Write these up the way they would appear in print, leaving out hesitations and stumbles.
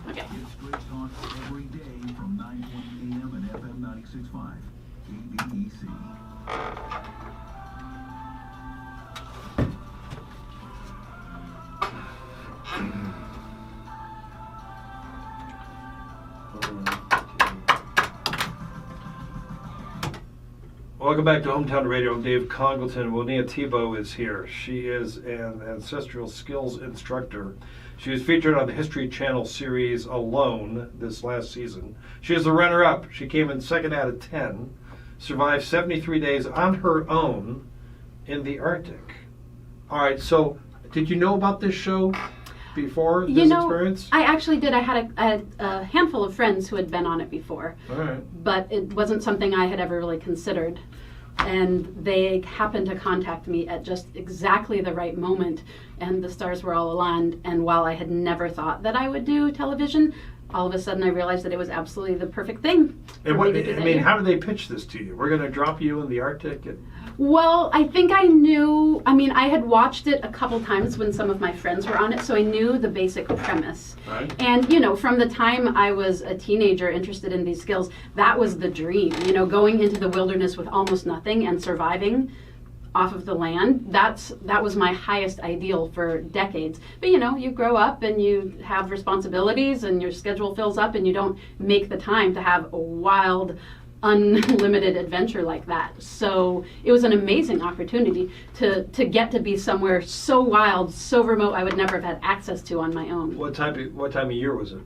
Okay. Get straight talk every day from 9:20 a.m. and FM 96.5. KBEC. Welcome back to Hometown Radio. I'm Dave Congalton. Woniya Thibault is here. She is an ancestral skills instructor. She was featured on the History Channel series Alone this last season. She is the runner-up. She came in 2nd out of 10, survived 73 days on her own in the Arctic. All right, so did you know about this show before this experience? I actually did. I had a handful of friends who had been on it before. All right. But it wasn't something I had ever really considered. And they happened to contact me at just exactly the right moment, and the stars were all aligned. And while I had never thought that I would do television, all of a sudden I realized that it was absolutely the perfect thing. And what, how did they pitch this to you? We're going to drop you in the Arctic? Well, I think I knew, I had watched it a couple times when some of my friends were on it, so I knew the basic premise. Right. And, from the time I was a teenager interested in these skills, that was the dream. Going into the wilderness with almost nothing and surviving off of the land, that was my highest ideal for decades. But, you grow up and you have responsibilities and your schedule fills up and you don't make the time to have a wild, unlimited adventure like that. So it was an amazing opportunity to get to be somewhere so wild, so remote I would never have had access to on my own. What time of year was it?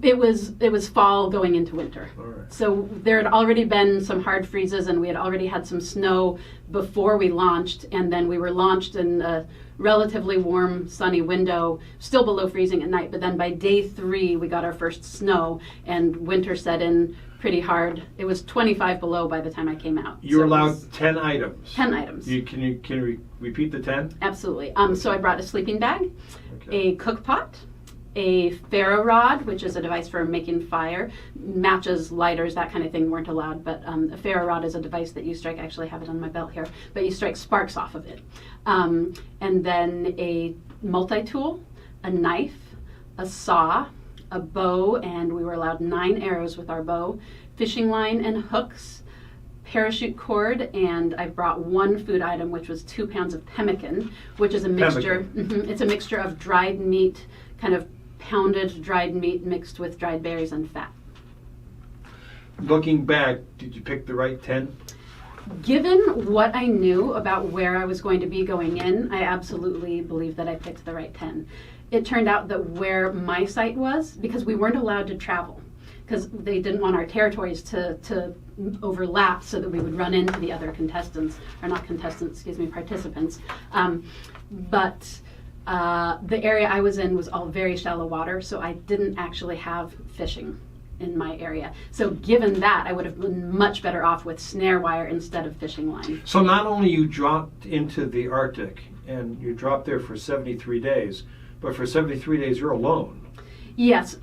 It was fall going into winter. All right. So there had already been some hard freezes and we had already had some snow before we launched, and then we were launched in a relatively warm, sunny window, still below freezing at night, but then by day 3 we got our first snow and winter set in pretty hard. It was 25 below by the time I came out. You were allowed 10 items. 10 items. Can you repeat the 10? Absolutely. So I brought a sleeping bag, Okay. a cook pot, a ferro rod, which is a device for making fire. Matches, lighters, that kind of thing weren't allowed, but a ferro rod is a device that you strike. I actually have it on my belt here, but you strike sparks off of it. And then a multi-tool, a knife, a saw, a bow, and we were allowed 9 arrows with our bow, fishing line and hooks, parachute cord, and I brought 1 food item, which was 2 pounds of pemmican, which is a mixture. It's a mixture of dried meat, kind of pounded dried meat mixed with dried berries and fat. Looking back, did you pick the right 10? Given what I knew about where I was going to be going in, I absolutely believe that I picked the right 10. It turned out that where my site was, because we weren't allowed to travel, because they didn't want our territories to overlap so that we would run into the other participants. But the area I was in was all very shallow water, so I didn't actually have fishing in my area. So given that, I would have been much better off with snare wire instead of fishing line. So not only you dropped into the Arctic and you dropped there for 73 days, but for 73 days you're alone. Yes.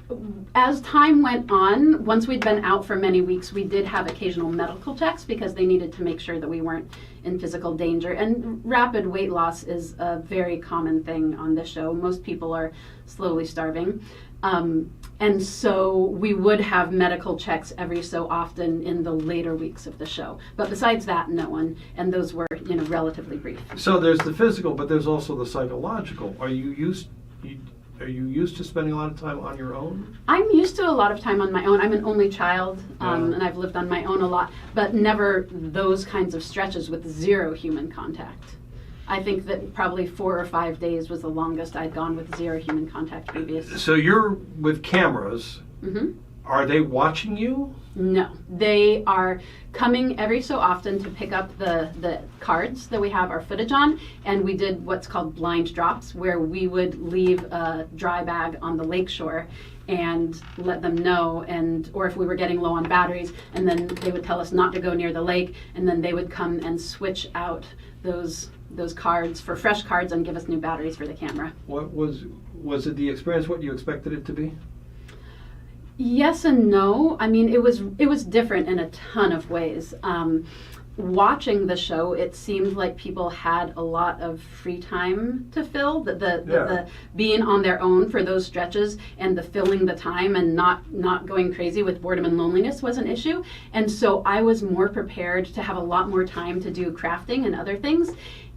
As time went on, once we'd been out for many weeks, we did have occasional medical checks because they needed to make sure that we weren't in physical danger. And rapid weight loss is a very common thing on this show. Most people are slowly starving. And so we would have medical checks every so often in the later weeks of the show. But besides that, no one. And those were, relatively brief. So there's the physical, but there's also the psychological. Are you used to spending a lot of time on your own? I'm used to a lot of time on my own. I'm an only child, and I've lived on my own a lot, but never those kinds of stretches with 0 human contact. I think that probably 4 or 5 days was the longest I'd gone with 0 human contact previously. So you're with cameras. Mm-hmm. Are they watching you? No. They are coming every so often to pick up the cards that we have our footage on, and we did what's called blind drops, where we would leave a dry bag on the lakeshore and let them know, or if we were getting low on batteries, and then they would tell us not to go near the lake, and then they would come and switch out those cards for fresh cards and give us new batteries for the camera. What was it the experience what you expected it to be? Yes and no. I mean, it was different in a ton of ways. watching the show, it seemed like people had a lot of free time to fill. The being on their own for those stretches and the filling the time and not going crazy with boredom and loneliness was an issue. And so I was more prepared to have a lot more time to do crafting and other things.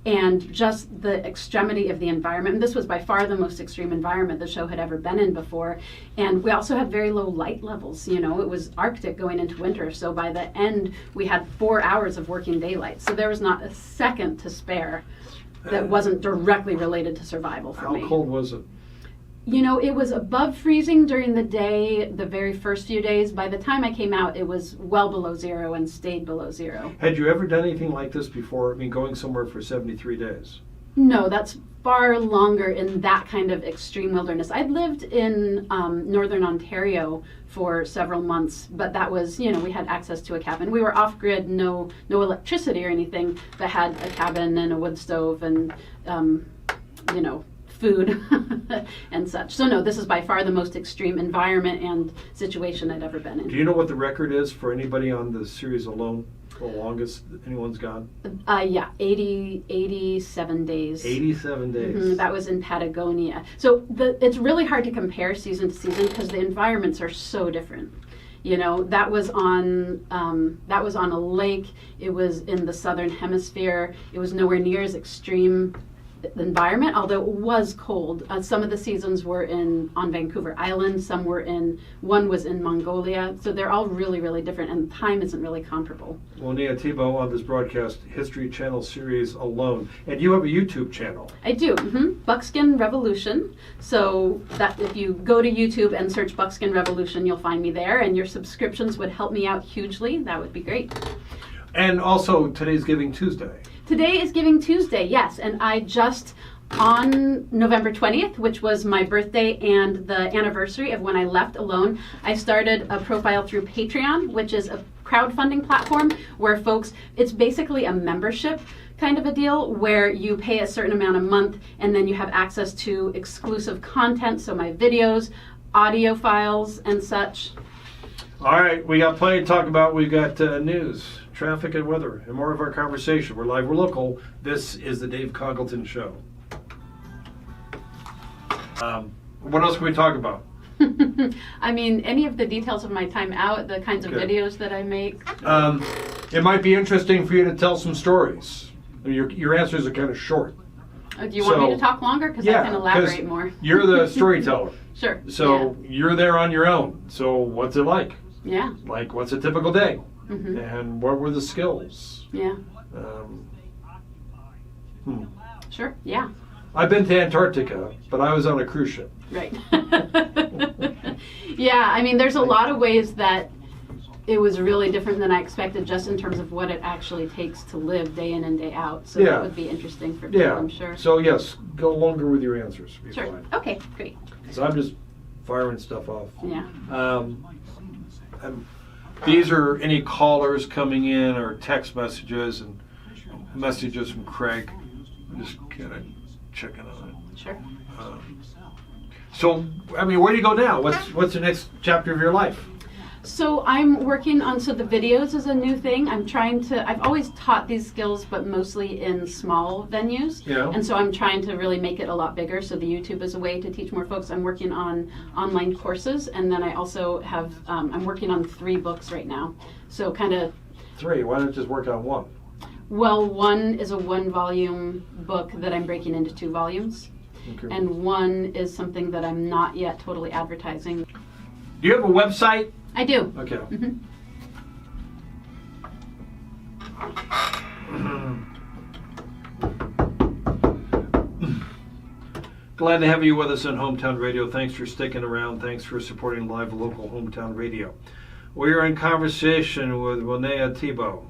And just the extremity of the environment. And this was by far the most extreme environment the show had ever been in before. And we also had very low light levels. You know, it was Arctic going into winter. So by the end, we had 4 hours of working daylight. So there was not a second to spare that wasn't directly related to survival for me. How cold was it? You know, it was above freezing during the day, the very first few days. By the time I came out, it was well below zero and stayed below zero. Had you ever done anything like this before? I mean, going somewhere for 73 days? No, that's far longer in that kind of extreme wilderness. I'd lived in northern Ontario for several months, but that was, you know, we had access to a cabin. We were off-grid, no electricity or anything, but had a cabin and a wood stove and, you know, food and such. So no, this is by far the most extreme environment and situation I'd ever been in. Do you know what the record is for anybody on the series alone? The longest anyone's gone? Yeah, 87 days. 87 days. Mm-hmm, that was in Patagonia. So it's really hard to compare season to season because the environments are so different. You know, that was on a lake. It was in the southern hemisphere. It was nowhere near as extreme environment, although it was cold. Some of the seasons were on Vancouver Island, one was in Mongolia, so they're all really, really different, and time isn't really comparable. Woniya Thibault on this broadcast History Channel series Alone. And you have a YouTube channel. I do, Buckskin Revolution. So that if you go to YouTube and search Buckskin Revolution, you'll find me there, and your subscriptions would help me out hugely. That would be great. And also, today's Giving Tuesday. Today is Giving Tuesday, yes, and I just, on November 20th, which was my birthday and the anniversary of when I left alone, I started a profile through Patreon, which is a crowdfunding platform where folks, it's basically a membership kind of a deal where you pay a certain amount a month and then you have access to exclusive content, so my videos, audio files, and such. All right, we got plenty to talk about. We've got news, traffic, and weather, and more of our conversation. We're live, we're local. This is the Dave Congalton Show. What else can we talk about? I mean, any of the details of my time out, the kinds of videos that I make. It might be interesting for you to tell some stories. Your answers are kind of short. Do you want me to talk longer? Because I can elaborate more. You're the storyteller. Sure. So you're there on your own. So what's it like? Yeah. Like, what's a typical day? Mm-hmm. And what were the skills? Yeah. Sure, yeah. I've been to Antarctica, but I was on a cruise ship. Right. Yeah, I mean, there's a lot of ways that it was really different than I expected just in terms of what it actually takes to live day in and day out. So that would be interesting for people, I'm sure. So yes, go longer with your answers. Sure. Fine. Okay, great. So I'm just firing stuff off. Yeah. These are any callers coming in or text messages and messages from Craig. I'm just kind of checking on it. Sure. So, I mean, where do you go now? What's the next chapter of your life? So I'm working on, the videos is a new thing. I've always taught these skills, but mostly in small venues. Yeah. And so I'm trying to really make it a lot bigger. So the YouTube is a way to teach more folks. I'm working on online courses. And then I also have, I'm working on 3 books right now. So kind of. 3, why not just work on 1? Well, 1 is a 1-volume book that I'm breaking into 2 volumes. Okay. And 1 is something that I'm not yet totally advertising. Do you have a website? I do. Okay. Mm-hmm. Glad to have you with us on Hometown Radio. Thanks for sticking around. Thanks for supporting live local Hometown Radio. We are in conversation with Woniya Thibault,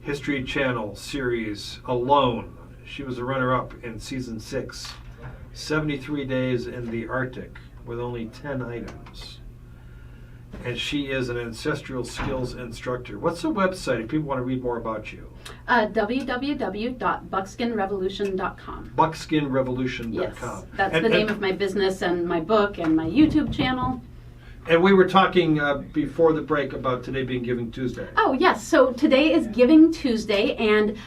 History Channel series Alone. She was a runner-up in season 6, 73 days in the Arctic with only 10 items. And she is an ancestral skills instructor. What's the website if people want to read more about you? www.buckskinrevolution.com. Buckskinrevolution.com. Yes, that's the name of my business and my book and my YouTube channel. And we were talking before the break about today being Giving Tuesday. Oh, yes. So today is Giving Tuesday, and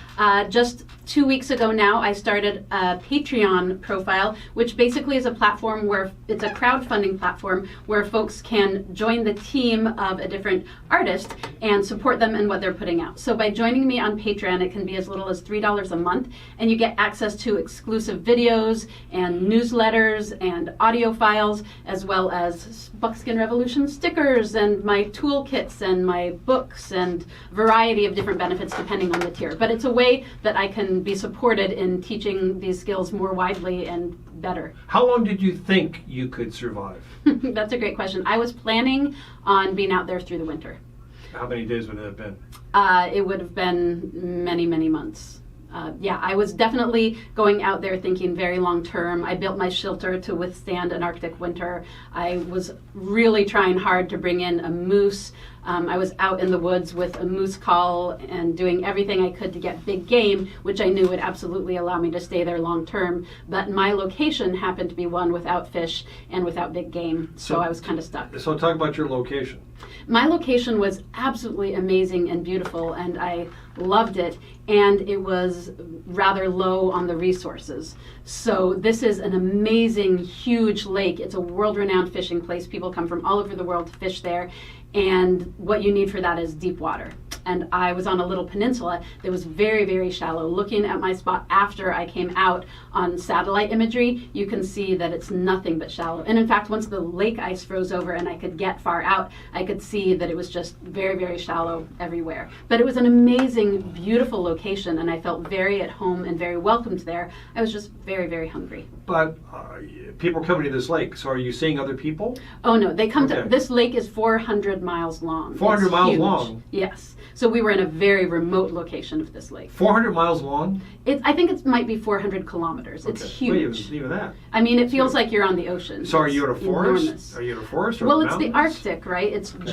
just 2 weeks ago now, I started a Patreon profile, which basically is a platform where it's a crowdfunding platform where folks can join the team of a different artist and support them in what they're putting out. So by joining me on Patreon, it can be as little as $3 a month, and you get access to exclusive videos and newsletters and audio files, as well as Buckskin Revolution stickers and my toolkits and my books and variety of different benefits depending on the tier. But it's a way that I can be supported in teaching these skills more widely and better. How long did you think you could survive? That's a great question. I was planning on being out there through the winter. How many days would it have been? It would have been many, many months. I was definitely going out there thinking very long term. I built my shelter to withstand an Arctic winter. I was really trying hard to bring in a moose. I was out in the woods with a moose call and doing everything I could to get big game, which I knew would absolutely allow me to stay there long term. But my location happened to be one without fish and without big game, so I was kind of stuck. So talk about your location. My location was absolutely amazing and beautiful, and I loved it, and it was rather low on the resources. So this is an amazing, huge lake. It's a world-renowned fishing place. People come from all over the world to fish there, and what you need for that is deep water. And I was on a little peninsula that was very, very shallow. Looking at my spot after I came out on satellite imagery, you can see that it's nothing but shallow. And in fact, once the lake ice froze over and I could get far out, I could see that it was just very, very shallow everywhere. But it was an amazing, beautiful location, and I felt very at home and very welcomed there. I was just very, very hungry. But people are coming to this lake, so are you seeing other people? Oh no, they come Okay. to, this lake is 400 miles long. 400 It's miles huge. long? Yes. So we were in a very remote location of this lake. 400 miles long? I think it might be 400 kilometers. It's Okay. huge. Wait, even that. I mean, it feels like you're on the ocean. So are you in a It's forest? enormous. Are you in a forest or Well, it's the mountains? Arctic, right? It's Okay.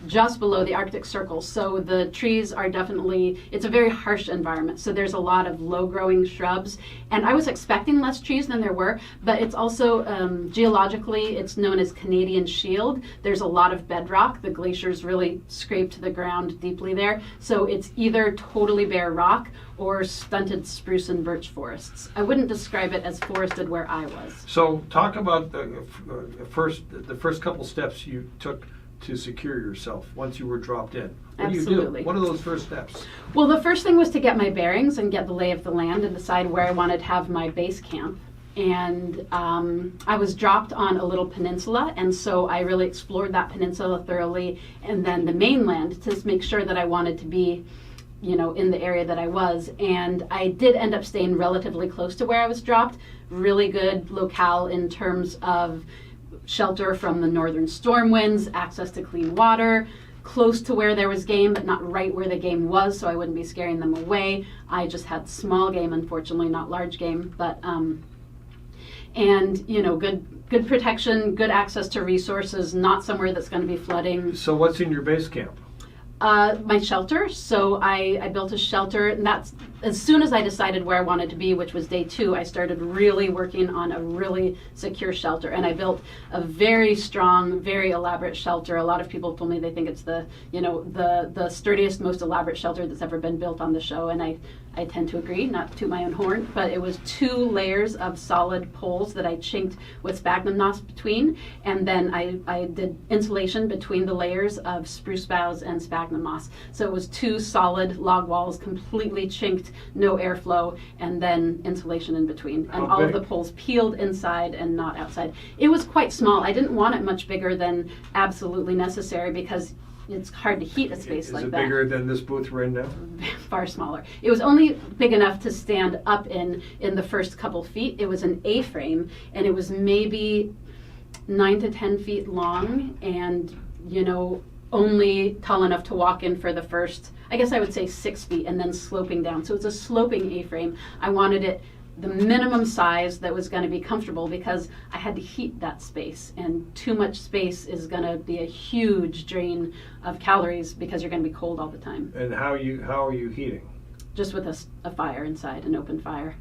just below the Arctic Circle. So the trees are definitely, it's a very harsh environment. So there's a lot of low-growing shrubs. And I was expecting less trees than there were, but it's also, geologically, it's known as Canadian Shield. There's a lot of bedrock. The glaciers really scraped the ground deeply there. So it's either totally bare rock or stunted spruce and birch forests. I wouldn't describe it as forested where I was. So talk about the first couple steps you took to secure yourself once you were dropped in. What do you Absolutely. do? What are those first steps? Well, the first thing was to get my bearings and get the lay of the land and decide where I wanted to have my base camp. And I was dropped on a little peninsula, and so I really explored that peninsula thoroughly, and then the mainland to make sure that I wanted to be, in the area that I was. And I did end up staying relatively close to where I was dropped. Really good locale in terms of shelter from the northern storm winds, access to clean water, close to where there was game, but not right where the game was, so I wouldn't be scaring them away. I just had small game, unfortunately, not large game, but and good protection, good access to resources, not somewhere that's going to be flooding. So what's in your base camp? My shelter. So I built a shelter, and that's as soon as I decided where I wanted to be, which was day 2, I started really working on a really secure shelter, and I built a very strong, very elaborate shelter. A lot of people told me they think it's the sturdiest, most elaborate shelter that's ever been built on the show, and I tend to agree, not to toot my own horn, but it was 2 layers of solid poles that I chinked with sphagnum moss between, and then I did insulation between the layers of spruce boughs and sphagnum moss. So it was 2 solid log walls, completely chinked, no airflow, and then insulation in between. And How all of big? the poles peeled inside and not outside. It was quite small. I didn't want it much bigger than absolutely necessary because it's hard to heat a space Is like it that. bigger than this booth we're in now? Far smaller. It was only big enough to stand up in the first couple feet. It was an A-frame, and it was maybe 9 to 10 feet long, and only tall enough to walk in for the first, I guess I would say 6 feet, and then sloping down. So it's a sloping A-frame. I wanted it the minimum size that was going to be comfortable because I had to heat that space, and too much space is going to be a huge drain of calories because you're going to be cold all the time. And how are you heating? Just with a fire inside, an open fire.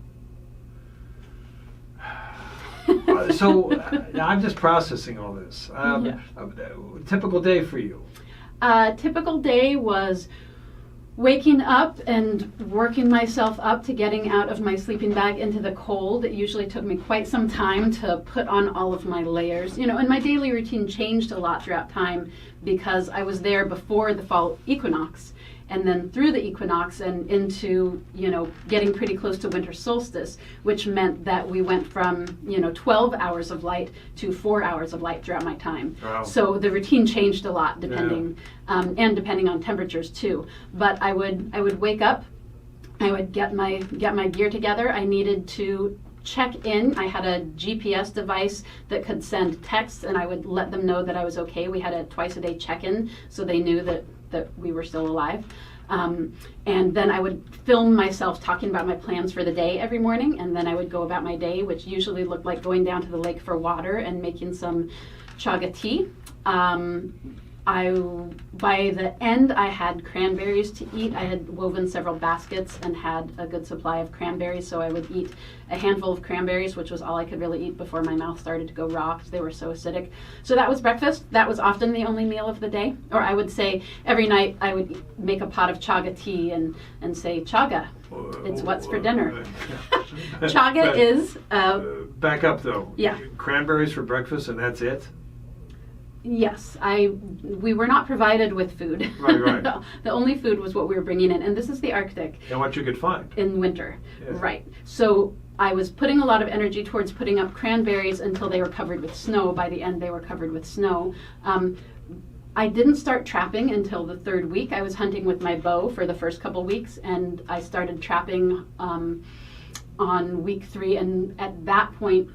I'm just processing all this. Typical day for you. Typical day was waking up and working myself up to getting out of my sleeping bag into the cold. It usually took me quite some time to put on all of my layers. And my daily routine changed a lot throughout time because I was there before the fall equinox, and then through the equinox and into, getting pretty close to winter solstice, which meant that we went from, 12 hours of light to 4 hours of light throughout my time. Wow. So the routine changed a lot depending, and depending on temperatures too. But I would wake up, I would get my gear together. I needed to check in. I had a GPS device that could send texts, and I would let them know that I was okay. We had a twice-a-day check-in, so they knew that we were still alive. And then I would film myself talking about my plans for the day every morning, and then I would go about my day, which usually looked like going down to the lake for water and making some chaga tea. By the end, I had cranberries to eat. I had woven several baskets and had a good supply of cranberries, so I would eat a handful of cranberries, which was all I could really eat before my mouth started to go raw because they were so acidic. So that was breakfast. That was often the only meal of the day. Or I would say every night I would make a pot of chaga tea and say, chaga, it's what's for dinner. Chaga is... back up though. Yeah. Cranberries for breakfast and that's it? Yes, we were not provided with food. Right. The only food was what we were bringing in, and this is the Arctic. And what you could find. In winter, yes. Right. So I was putting a lot of energy towards putting up cranberries until they were covered with snow. By the end, they were covered with snow. I didn't start trapping until the third week. I was hunting with my bow for the first couple weeks, and I started trapping on week 3, and at that point,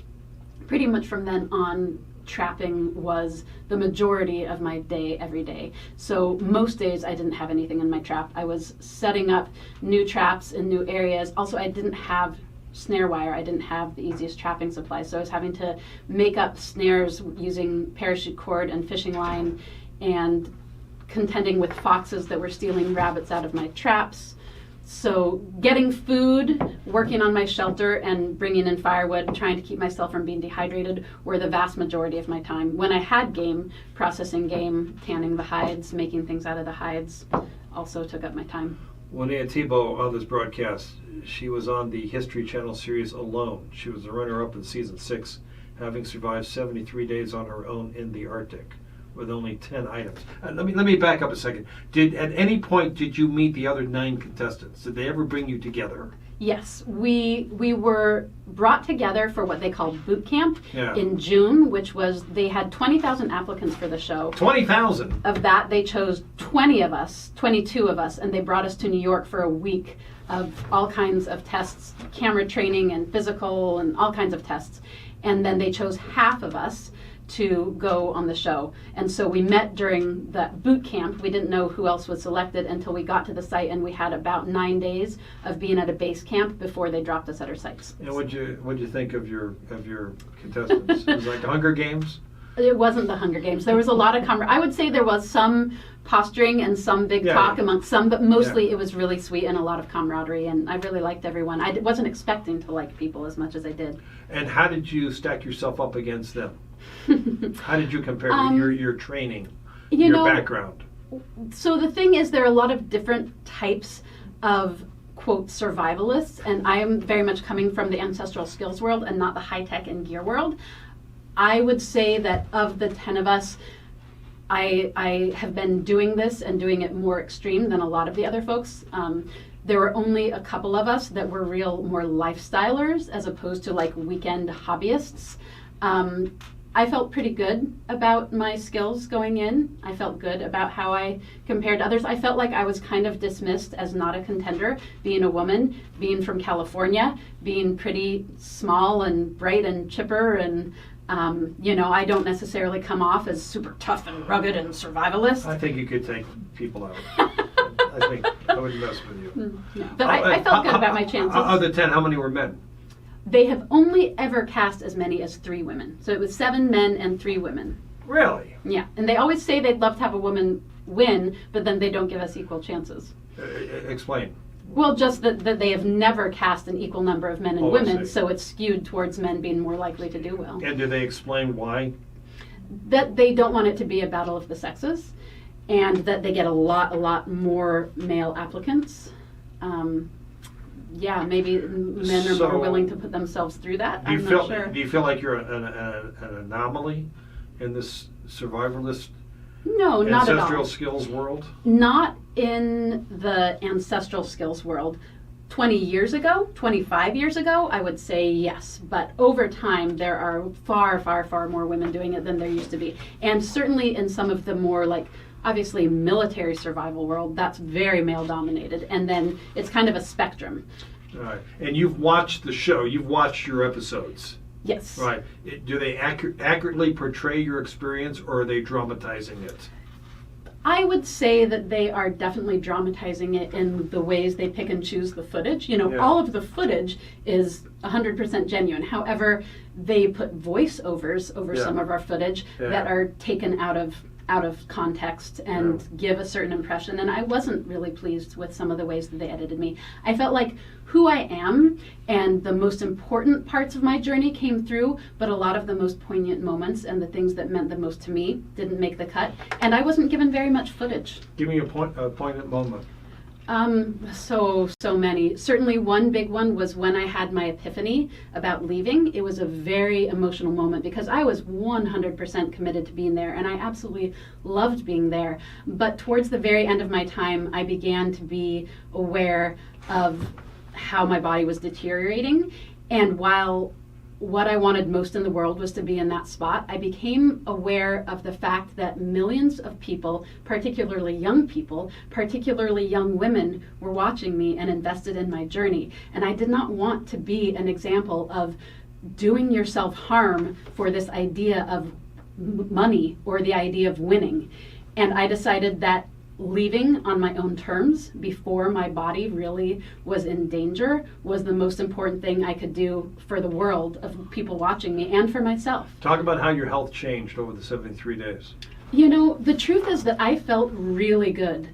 pretty much from then on, trapping was the majority of my day every day. So most days I didn't have anything in my trap. I was setting up new traps in new areas. Also, I didn't have snare wire. I didn't have the easiest trapping supplies. So I was having to make up snares using parachute cord and fishing line and contending with foxes that were stealing rabbits out of my traps. So getting food, working on my shelter, and bringing in firewood, trying to keep myself from being dehydrated were the vast majority of my time. When I had game, processing game, tanning the hides, making things out of the hides also took up my time. Woniya Thibault on this broadcast, she was on the History Channel series Alone. She was the runner-up in season 6, having survived 73 days on her own in the Arctic with only 10 items. Let me back up a second. At any point did you meet the other 9 contestants? Did they ever bring you together? Yes, we were brought together for what they called boot camp in June, which was, they had 20,000 applicants for the show. 20,000? Of that, they chose 22 of us, and they brought us to New York for a week of all kinds of tests, camera training and physical and all kinds of tests. And then they chose half of us to go on the show. And so we met during that boot camp. We didn't know who else was selected until we got to the site, and we had about 9 days of being at a base camp before they dropped us at our sites. And what'd you think of your contestants? It was like the Hunger Games? It wasn't the Hunger Games. There was a lot of I would say there was some posturing and some big talk amongst some, but mostly it was really sweet and a lot of camaraderie, and I really liked everyone. I wasn't expecting to like people as much as I did. And how did you stack yourself up against them? How did you compare your training, your background? So the thing is, there are a lot of different types of, quote, survivalists, and I am very much coming from the ancestral skills world and not the high-tech and gear world. I would say that of the 10 of us, I have been doing this and doing it more extreme than a lot of the other folks. There were only a couple of us that were more lifestylers as opposed to like weekend hobbyists. I felt pretty good about my skills going in. I felt good about how I compared to others. I felt like I was kind of dismissed as not a contender, being a woman, being from California, being pretty small and bright and chipper, and I don't necessarily come off as super tough and rugged and survivalist. I think you could take people out. I think I wouldn't mess with you. Yeah. But I felt good about my chances. Of the 10, how many were men? They have only ever cast as many as 3 women. So it was 7 men and 3 women. Really? Yeah. And they always say they'd love to have a woman win, but then they don't give us equal chances. Explain. Well, just that they have never cast an equal number of men and Oh, I women, see. so it's skewed towards men being more likely to do well. And do they explain why? That they don't want it to be a battle of the sexes, and that they get a lot more male applicants. Yeah, maybe men are So, more willing to put themselves through that. Do you I'm feel not sure. do you feel like you're an anomaly in this survivalist No, not at ancestral all. skills world? Not in the ancestral skills world. 20 years ago, 25 years ago, I would say yes. But over time, there are far more women doing it than there used to be. And certainly in some of the more like, obviously military survival world, that's very male dominated. And then it's kind of a spectrum. All right. And you've watched the show. You've watched your episodes. Yes. Right. Do they accurately portray your experience, or are they dramatizing it? I would say that they are definitely dramatizing it in the ways they pick and choose the footage. You know, Yeah. all of the footage is 100% genuine. However, they put voiceovers over Yeah. some of our footage Yeah. that are taken out of context and give a certain impression, and I wasn't really pleased with some of the ways that they edited me. I felt like who I am and the most important parts of my journey came through, but a lot of the most poignant moments and the things that meant the most to me didn't make the cut, and I wasn't given very much footage. Give me a poignant moment. So many. Certainly one big one was when I had my epiphany about leaving. It was a very emotional moment because I was 100% committed to being there, and I absolutely loved being there. But towards the very end of my time, I began to be aware of how my body was deteriorating. And while what I wanted most in the world was to be in that spot, I became aware of the fact that millions of people, particularly young people, particularly young women, were watching me and invested in my journey. And I did not want to be an example of doing yourself harm for this idea of money or the idea of winning. And I decided that leaving on my own terms before my body really was in danger was the most important thing I could do for the world of people watching me and for myself. Talk about how your health changed over the 73 days. You know, the truth is that I felt really good.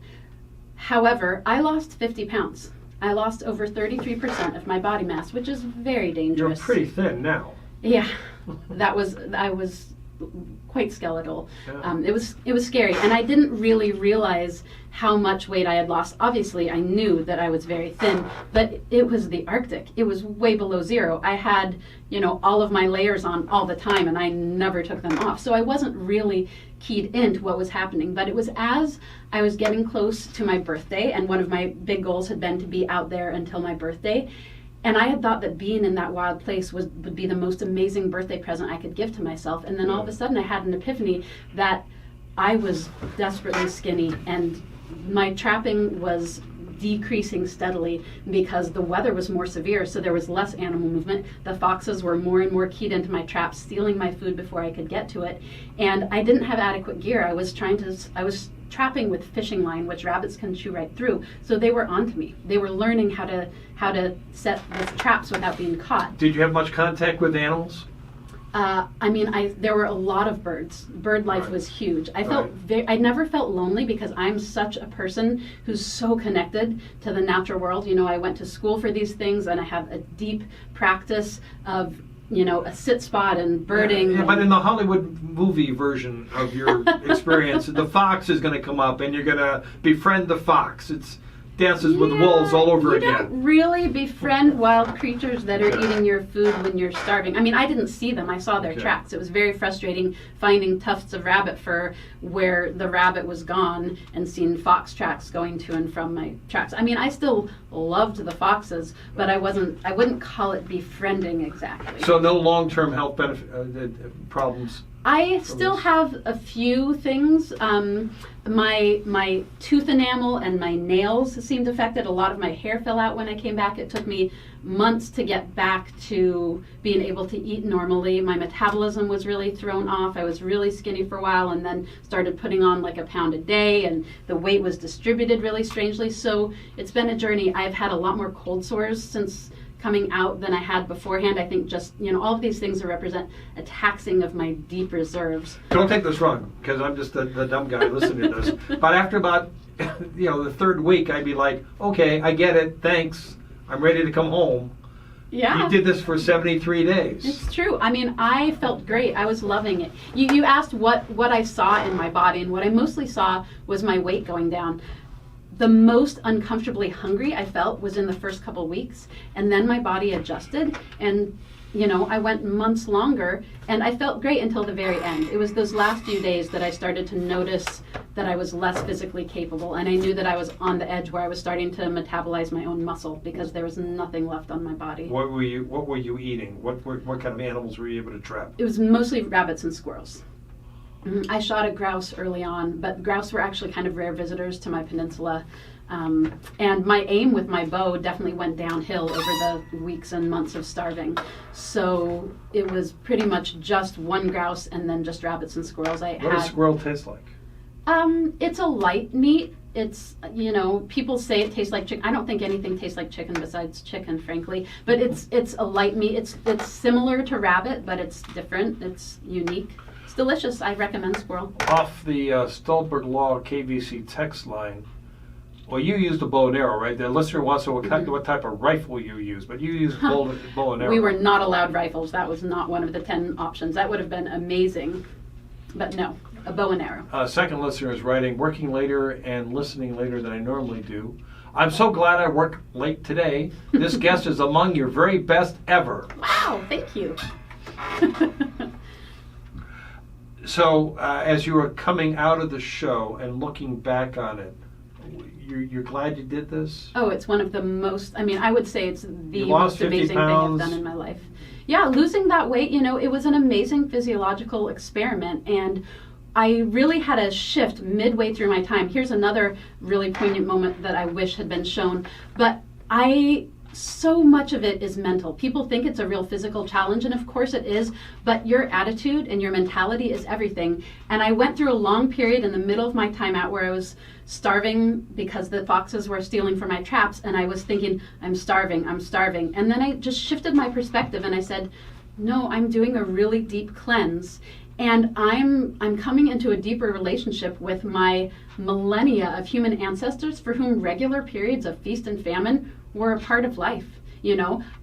However, I lost 50 pounds. I lost over 33% of my body mass, which is very dangerous. You're pretty thin now. Yeah, I was quite skeletal. Yeah. It was scary, and I didn't really realize how much weight I had lost. Obviously, I knew that I was very thin, but it was the Arctic. It was way below zero. I had, all of my layers on all the time, and I never took them off. So I wasn't really keyed into what was happening. But it was as I was getting close to my birthday, and one of my big goals had been to be out there until my birthday. And I had thought that being in that wild place would be the most amazing birthday present I could give to myself. And then all of a sudden I had an epiphany that I was desperately skinny and my trapping was decreasing steadily because the weather was more severe, so there was less animal movement. The foxes were more and more keyed into my traps, stealing my food before I could get to it. And I didn't have adequate gear. I was trapping with fishing line, which rabbits can chew right through. So they were onto me. They were learning how to set the traps without being caught. Did you have much contact with animals? There were a lot of birds. Bird life Right. was huge. I never felt lonely because I'm such a person who's so connected to the natural world. I went to school for these things, and I have a deep practice of a sit spot and birding. Yeah, but in the Hollywood movie version of your experience, the fox is going to come up and you're going to befriend the fox. It's dances with wolves all over you again. don't really befriend wild creatures that are eating your food when you're starving. I didn't see them. I saw their tracks. It was very frustrating finding tufts of rabbit fur where the rabbit was gone and seeing fox tracks going to and from my tracks. I still loved the foxes, but I wouldn't call it befriending exactly. So no long-term health problems? I still have a few things. My tooth enamel and my nails seemed affected. A lot of my hair fell out when I came back. It took me months to get back to being able to eat normally. My metabolism was really thrown off. I was really skinny for a while and then started putting on like a pound a day, and the weight was distributed really strangely. So it's been a journey. I've had a lot more cold sores since coming out than I had beforehand. I think just, all of these things represent a taxing of my deep reserves. Don't take this wrong, because I'm just the dumb guy listening to this. But after about, the third week, I'd be like, okay, I get it, thanks, I'm ready to come home. Yeah. You did this for 73 days. It's true. I mean, I felt great. I was loving it. You asked what I saw in my body, and what I mostly saw was my weight going down. The most uncomfortably hungry I felt was in the first couple weeks, and then my body adjusted, and I went months longer, and I felt great until the very end. It was those last few days that I started to notice that I was less physically capable, and I knew that I was on the edge where I was starting to metabolize my own muscle because there was nothing left on my body. What were you eating? What kind of animals were you able to trap? It was mostly rabbits and squirrels. I shot a grouse early on, but grouse were actually kind of rare visitors to my peninsula. And my aim with my bow definitely went downhill over the weeks and months of starving. So it was pretty much just one grouse and then just rabbits and squirrels. What does squirrel taste like? It's a light meat. It's, people say it tastes like chicken. I don't think anything tastes like chicken besides chicken, frankly. But it's a light meat. It's similar to rabbit, but it's different. It's unique. It's delicious. I recommend squirrel. Off the Stolberg Law KVC text line, well, you used a bow and arrow, right? The listener wants to know what type of rifle you use, but you used bow and arrow. We were not allowed rifles. That was not one of the 10 options. That would have been amazing, but no, a bow and arrow. Second listener is writing, working later and listening later than I normally do. I'm so glad I worked late today. This guest is among your very best ever. Wow, thank you. So, as you were coming out of the show and looking back on it, you're glad you did this? Oh, it's one of the most, I would say it's the lost most amazing 50 pounds. thing I've done in my life. Yeah, losing that weight, it was an amazing physiological experiment, and I really had a shift midway through my time. Here's another really poignant moment that I wish had been shown, but so much of it is mental. People think it's a real physical challenge, and of course it is, but your attitude and your mentality is everything. And I went through a long period in the middle of my time out where I was starving because the foxes were stealing from my traps, and I was thinking, I'm starving. And then I just shifted my perspective and I said, no, I'm doing a really deep cleanse. And I'm coming into a deeper relationship with my millennia of human ancestors for whom regular periods of feast and famine were a part of life.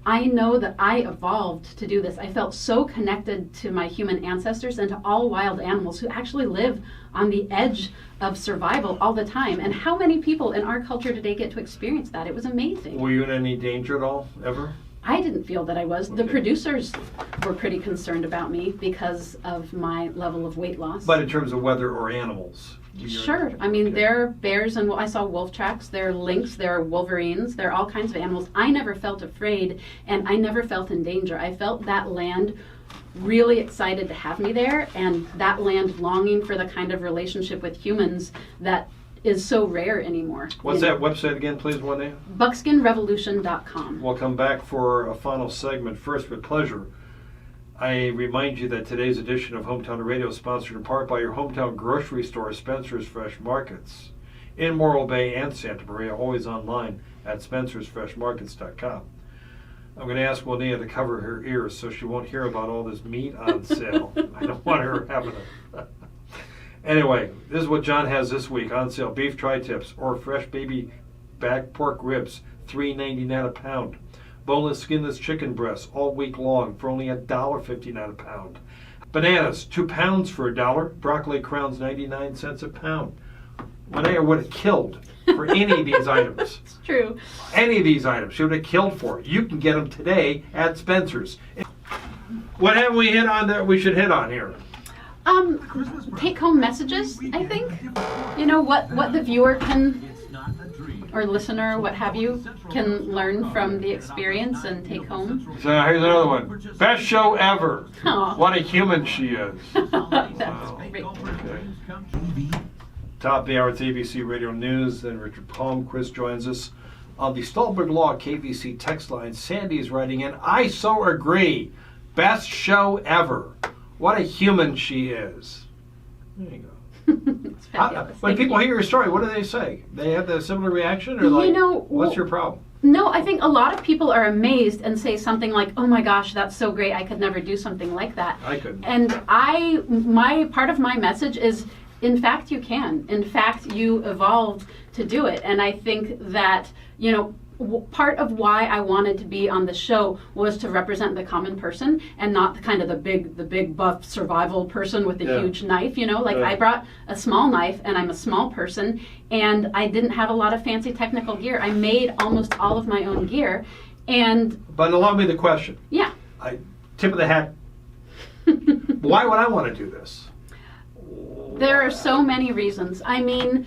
I know that I evolved to do this. I felt so connected to my human ancestors and to all wild animals who actually live on the edge of survival all the time. And how many people in our culture today get to experience that? It was amazing. Were you in any danger at all, ever? I didn't feel that I was. Okay. The producers were pretty concerned about me because of my level of weight loss. But in terms of weather or animals? Sure. There are bears, and I saw wolf tracks, there are lynx, there are wolverines, there are all kinds of animals. I never felt afraid, and I never felt in danger. I felt that land really excited to have me there, and that land longing for the kind of relationship with humans that is so rare anymore. What's that website again, please, Woniya? Buckskinrevolution.com. We'll come back for a final segment. First, with pleasure, I remind you that today's edition of Hometown Radio is sponsored in part by your hometown grocery store, Spencer's Fresh Markets, in Morro Bay and Santa Maria, always online at spencersfreshmarkets.com. I'm going to ask Woniya to cover her ears so she won't hear about all this meat on sale. I don't want her having a... Anyway, this is what John has this week on sale. Beef tri-tips or fresh baby back pork ribs, $3.99 a pound. Boneless, skinless chicken breasts all week long for only $1.59 a pound. Bananas, 2 pounds for $1. Broccoli crowns 99 cents a pound. Woniya would have killed for any of these items. It's true. Any of these items she would have killed for. You can get them today at Spencer's. What have we hit on that we should hit on here? Take-home messages, I think. What the viewer can, or listener, what have you, can learn from the experience and take home. So here's another one. Best show ever. Aw. What a human she is. That's great. Okay. Top of the hour at ABC Radio News. Then Richard Palmquist joins us on the Stolberg Law KVC text line. Sandy's writing in, I so agree. Best show ever. What a human she is. There you go. It's fabulous. When people hear your story, what do they say? They have the similar reaction, or what's your problem? No, I think a lot of people are amazed and say something like, "Oh my gosh, that's so great! I could never do something like that." I couldn't. And my part of my message is, in fact, you can. In fact, you evolved to do it. And I think that, you know, part of why I wanted to be on the show was to represent the common person and not the kind of the big buff survival person with the huge knife, you know, like I brought a small knife and I'm a small person and I didn't have a lot of fancy technical gear. I made almost all of my own gear. But allow me the question. Yeah. Tip of the hat. Why would I want to do this? There are so many reasons. I mean,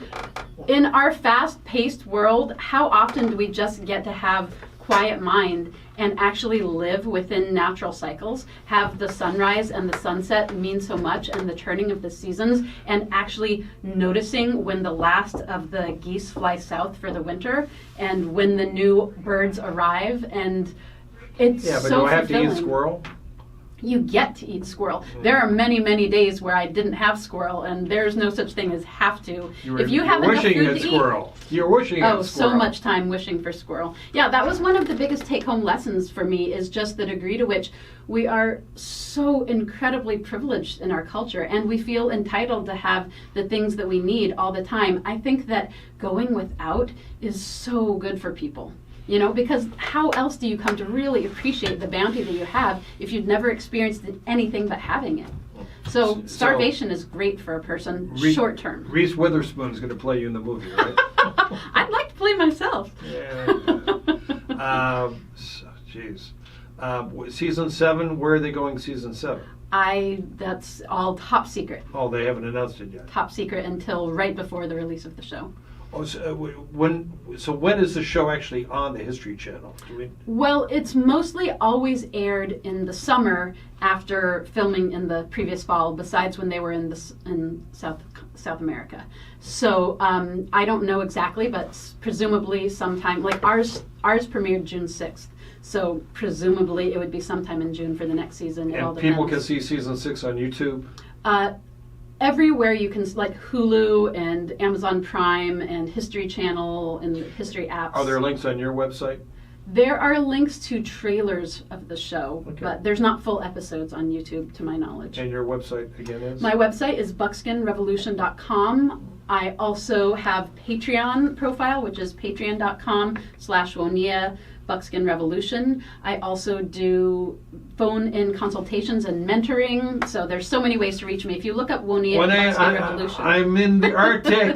in our fast-paced world, how often do we just get to have quiet mind and actually live within natural cycles, have the sunrise and the sunset mean so much, and the turning of the seasons, and actually noticing when the last of the geese fly south for the winter and when the new birds arrive, and it's so fulfilling. Yeah, but do I have to eat squirrel? You get to eat squirrel. There are many, many days where I didn't have squirrel, and there's no such thing as have to. If you have enough food to squirrel. You're wishing at squirrel. So much time wishing for squirrel. Yeah, that was one of the biggest take-home lessons for me, is just the degree to which we are so incredibly privileged in our culture, and we feel entitled to have the things that we need all the time. I think that going without is so good for people. You know, because how else do you come to really appreciate the bounty that you have if you've never experienced anything but having it? So starvation is great for a person short term. Reese Witherspoon's going to play you in the movie, right? I'd like to play myself. Yeah. Season 7, where are they going season 7? That's all top secret. Oh, they haven't announced it yet. Top secret until right before the release of the show. Oh, so when is the show actually on the History Channel? Well, it's mostly always aired in the summer after filming in the previous fall, besides when they were in South America. So I don't know exactly, but presumably sometime, like ours premiered June 6th. So presumably it would be sometime in June for the next season. And people can see season 6 on YouTube? Everywhere you can, like Hulu and Amazon Prime and History Channel and the History apps. Are there links on your website? There are links to trailers of the show, but there's not full episodes on YouTube, to my knowledge. And your website again is? My website is buckskinrevolution.com. I also have Patreon profile, which is patreon.com/Woniya Buckskin Revolution. I also do phone-in consultations and mentoring. So there's so many ways to reach me. If you look up Woniya Buckskin Revolution. I'm in the Arctic.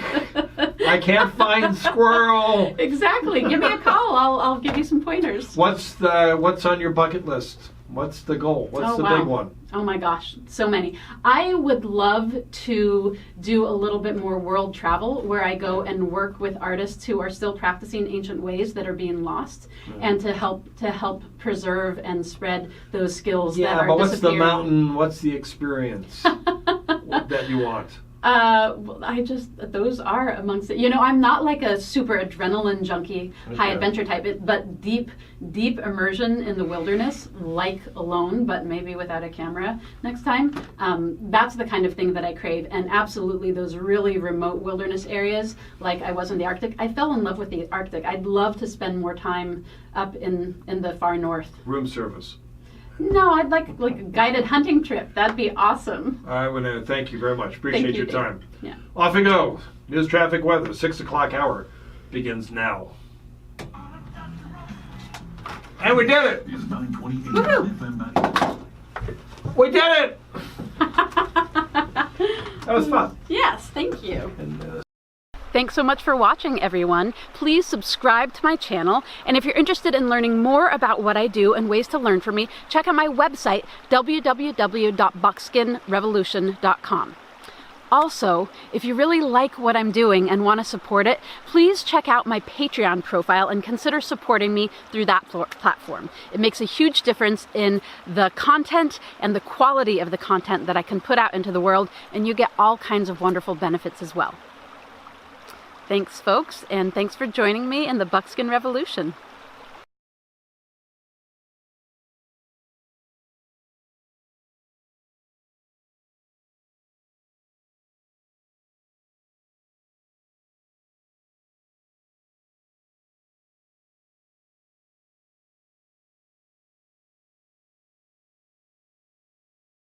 I can't find squirrel. Exactly. Give me a call. I'll give you some pointers. What's on your bucket list? What's the goal? What's the big one? Oh my gosh, so many. I would love to do a little bit more world travel where I go and work with artists who are still practicing ancient ways that are being lost, and to help preserve and spread those skills that are disappearing. Yeah, but what's the mountain? What's the experience that you want? Those are amongst it. You know, I'm not like a super adrenaline junkie, high adventure type, but deep immersion in the wilderness, like alone, but maybe without a camera next time. That's the kind of thing that I crave. And absolutely those really remote wilderness areas, like I was in the Arctic. I fell in love with the Arctic. I'd love to spend more time up in the far north. Room service. No, I'd like a guided hunting trip. That'd be awesome. I want to thank you very much. Appreciate your time. Yeah. Off we go. News, traffic, weather. 6 o'clock hour begins now. And we did it! It's 9:28 FM 96. We did it! That was fun. Yes, thank you. Thanks so much for watching, everyone. Please subscribe to my channel, and if you're interested in learning more about what I do and ways to learn from me, check out my website, www.buckskinrevolution.com. Also, if you really like what I'm doing and want to support it, please check out my Patreon profile and consider supporting me through that platform. It makes a huge difference in the content and the quality of the content that I can put out into the world, and you get all kinds of wonderful benefits as well. Thanks, folks, and thanks for joining me in the Buckskin Revolution.